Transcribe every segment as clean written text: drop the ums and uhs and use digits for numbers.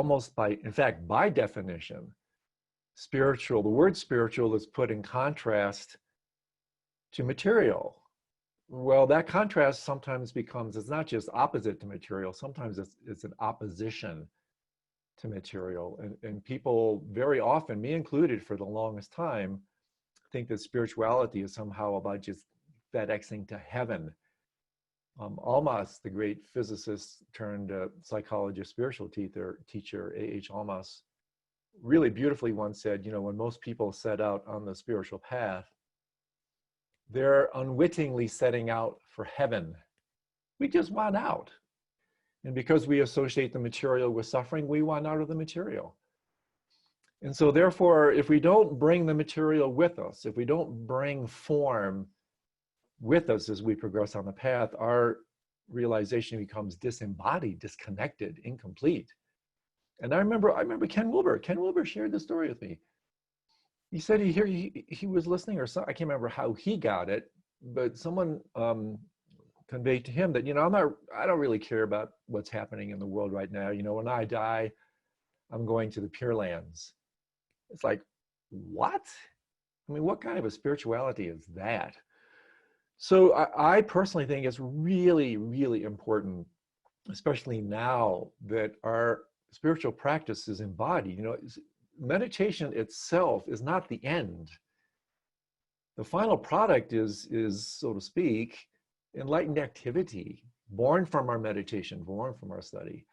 almost in fact, by definition, spiritual, the word spiritual is put in contrast to material. Well, that contrast sometimes becomes, it's not just opposite to material, sometimes it's an opposition to material. And people very often, me included for the longest time, think that spirituality is somehow about just FedExing to heaven. Almas, the great physicist turned psychologist, spiritual teacher, A.H. Almas, really beautifully once said, you know, when most people set out on the spiritual path, they're unwittingly setting out for heaven. We just want out. And because we associate the material with suffering, we want out of the material. And so therefore, if we don't bring the material with us, if we don't bring form with us as we progress on the path, our realization becomes disembodied, disconnected, incomplete. And I remember Ken Wilber shared this story with me. He said he was listening, or I can't remember how he got it, but someone conveyed to him that, you know, I don't really care about what's happening in the world right now. You know, when I die, I'm going to the Pure Lands. It's like, what? I mean, what kind of a spirituality is that? So I personally think it's really, really important, especially now that our spiritual practice is embodied. You know, meditation itself is not the end. The final product is, so to speak, enlightened activity, born from our meditation, born from our study.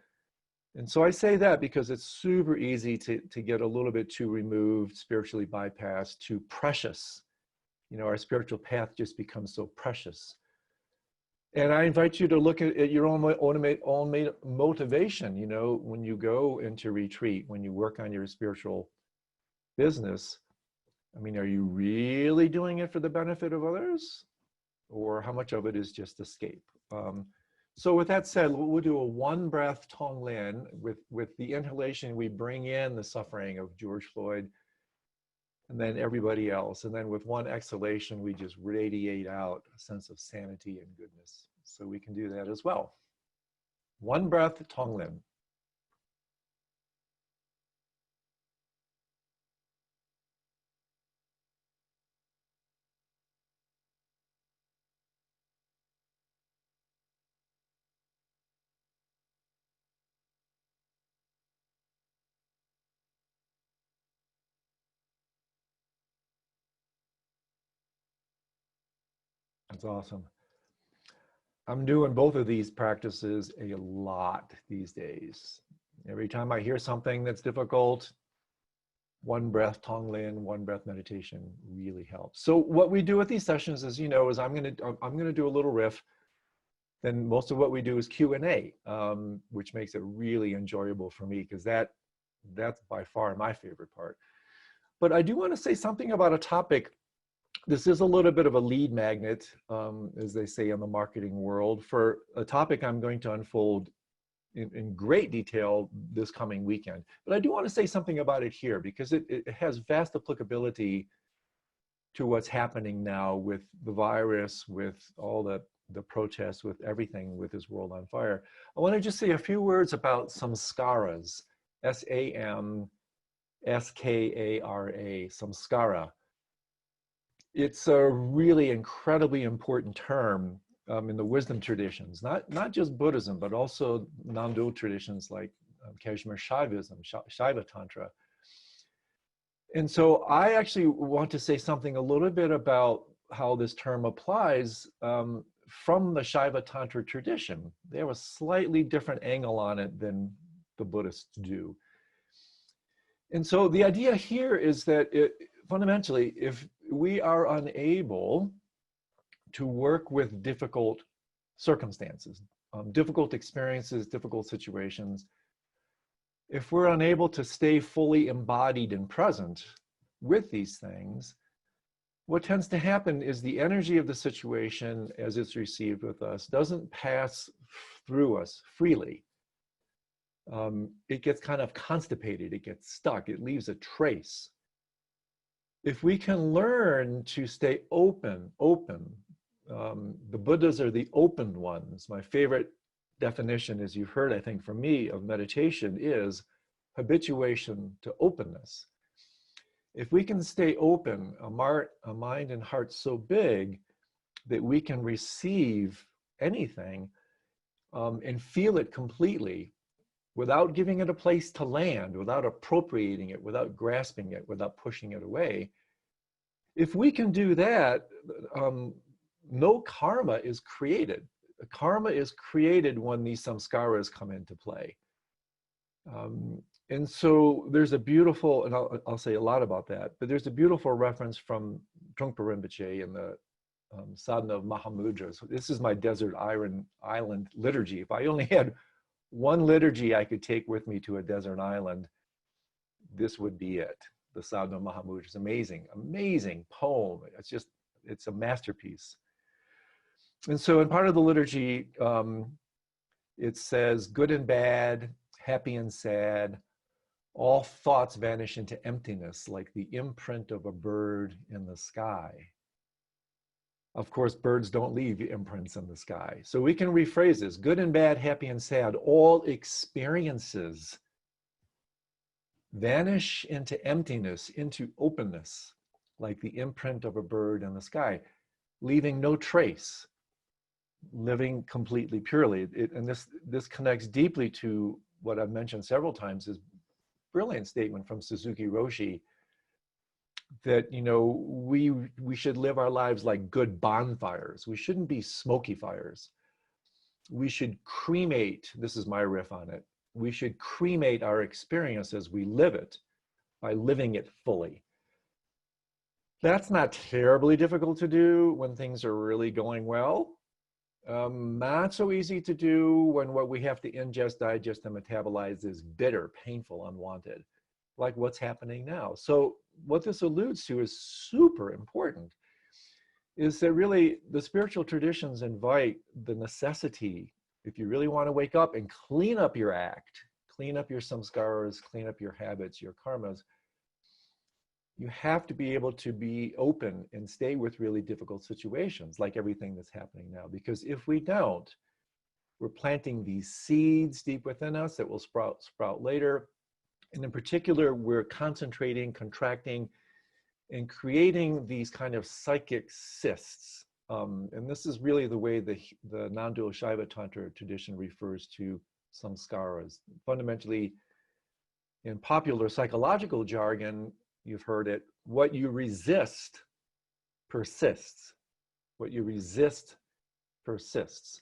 And so I say that because it's super easy to get a little bit too removed, spiritually bypassed, too precious. You know, our spiritual path just becomes so precious. And I invite you to look at your own motivation. You know, when you go into retreat, when you work on your spiritual business, I mean, are you really doing it for the benefit of others? Or how much of it is just escape? So with that said, we'll do a one breath tonglen. With the inhalation, we bring in the suffering of George Floyd and then everybody else. And then with one exhalation, we just radiate out a sense of sanity and goodness. So we can do that as well. One breath, tonglen. That's awesome. I'm doing both of these practices a lot these days. Every time I hear something that's difficult, one breath tonglen, one breath meditation really helps. So what we do with these sessions, as you know, is I'm gonna do a little riff. Then most of what we do is Q&A, which makes it really enjoyable for me, because that's by far my favorite part. But I do want to say something about a topic. This is a little bit of a lead magnet, as they say in the marketing world, for a topic I'm going to unfold in great detail this coming weekend. But I do want to say something about it here, because it has vast applicability to what's happening now with the virus, with all the protests, with everything, with this world on fire. I want to just say a few words about samskaras, S-A-M-S-K-A-R-A, samskara. It's a really incredibly important term in the wisdom traditions, not just Buddhism, but also non-dual traditions like Kashmir Shaivism, Shaiva Tantra. And so I actually want to say something a little bit about how this term applies from the Shaiva Tantra tradition. They have a slightly different angle on it than the Buddhists do. And so the idea here is that fundamentally, if we are unable to work with difficult circumstances, difficult experiences, difficult situations, if we're unable to stay fully embodied and present with these things, what tends to happen is the energy of the situation as it's received with us doesn't pass through us freely. It gets kind of constipated, it gets stuck, it leaves a trace. If we can learn to stay open, the Buddhas are the open ones. My favorite definition, as you've heard, I think, from me, of meditation is habituation to openness. If we can stay open, a mind and heart so big that we can receive anything and feel it completely without giving it a place to land, without appropriating it, without grasping it, without pushing it away. If we can do that, no karma is created. Karma is created when these samskaras come into play. And so there's a beautiful, and I'll say a lot about that, but there's a beautiful reference from Trungpa Rinpoche in the sadhana of Mahamudra. So this is my desert island liturgy. If I only had one liturgy I could take with me to a desert island, this would be it. The sadhana of Mahamudra is amazing, amazing poem. It's a masterpiece. And so in part of the liturgy, it says, good and bad, happy and sad, all thoughts vanish into emptiness like the imprint of a bird in the sky. Of course, birds don't leave imprints in the sky. So we can rephrase this, good and bad, happy and sad, all experiences vanish into emptiness, into openness, like the imprint of a bird in the sky, leaving no trace, living completely purely. And this connects deeply to what I've mentioned several times, is brilliant statement from Suzuki Roshi that, you know, we should live our lives like good bonfires. We shouldn't be smoky fires. We should cremate, this is my riff on it, we should cremate our experience as we live it by living it fully. That's not terribly difficult to do when things are really going well. Not so easy to do when what we have to ingest, digest, and metabolize is bitter, painful, unwanted, like what's happening now. So what this alludes to is super important, is that really the spiritual traditions invite the necessity, if you really want to wake up and clean up your act, clean up your samskaras, clean up your habits, your karmas, you have to be able to be open and stay with really difficult situations, like everything that's happening now. Because if we don't, we're planting these seeds deep within us that will sprout later. And in particular, we're concentrating, contracting, and creating these kind of psychic cysts. And this is really the way the non-dual Shaiva Tantra tradition refers to samskaras. Fundamentally, in popular psychological jargon, you've heard it, what you resist persists. What you resist persists.